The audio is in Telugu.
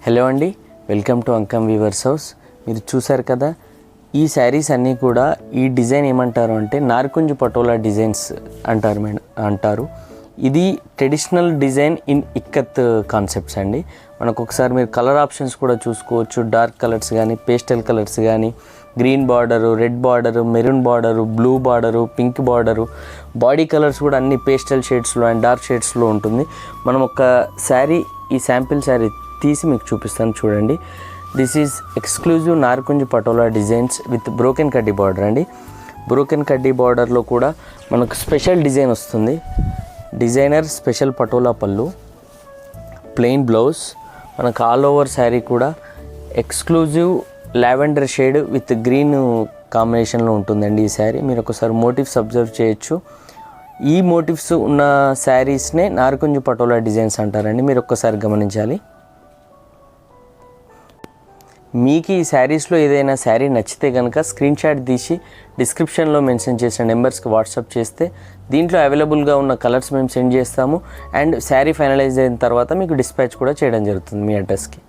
హలో అండి, welcome to Ankam weavers house. మీరు చూసారు కదా, ఈ శారీస్ అన్నీ కూడా ఈ డిజైన్ ఏమంటారు అంటే నార్కుంజ్ పటోలా డిజైన్స్ అంటారు. ఇది traditional design in ikat concepts అండి. మనకు ఒకసారి మీరు కలర్ ఆప్షన్స్ కూడా చూసుకోవచ్చు. డార్క్ కలర్స్ కానీ, పేస్టల్ కలర్స్ కానీ, green border, red border, maroon border, blue border, pink border, body colours కూడా అన్ని పేస్టల్ షేడ్స్లో అండ్ డార్క్ షేడ్స్లో ఉంటుంది. మనం ఒక శారీ, ఈ శాంపిల్ శారీ తీసి మీకు చూపిస్తాను చూడండి. దిస్ ఈజ్ ఎక్స్క్లూజివ్ నార్కుంజ్ పటోలా డిజైన్స్ విత్ బ్రోకెన్ కడ్డీ బార్డర్ అండి. బ్రోకెన్ కడ్డీ బార్డర్లో కూడా మనకు స్పెషల్ డిజైన్ వస్తుంది. డిజైనర్ స్పెషల్ పటోలా పళ్ళు, ప్లెయిన్ బ్లౌజ్. మనకు ఆల్ ఓవర్ శారీ కూడా exclusive lavender shade with green కాంబినేషన్లో ఉంటుందండి ఈ శారీ. మీరు ఒకసారి మోటివ్స్ అబ్జర్వ్ చేయొచ్చు. ఈ మోటివ్స్ ఉన్న శారీస్నే నార్కుంజ్ పటోలా డిజైన్స్ అంటారండి. మీరు ఒక్కసారి గమనించాలి. మీకు ఈ శారీస్లో ఏదైనా శారీ నచ్చితే కనుక స్క్రీన్ షాట్ తీసి డిస్క్రిప్షన్లో మెన్షన్ చేసిన నెంబర్స్కి వాట్సాప్ చేస్తే దీంట్లో అవైలబుల్గా ఉన్న కలర్స్ మేము సెండ్ చేస్తాము. అండ్ శారీ ఫైనలైజ్ అయిన తర్వాత మీకు డిస్పాచ్ కూడా చేయడం జరుగుతుంది మీ అడ్రస్కి.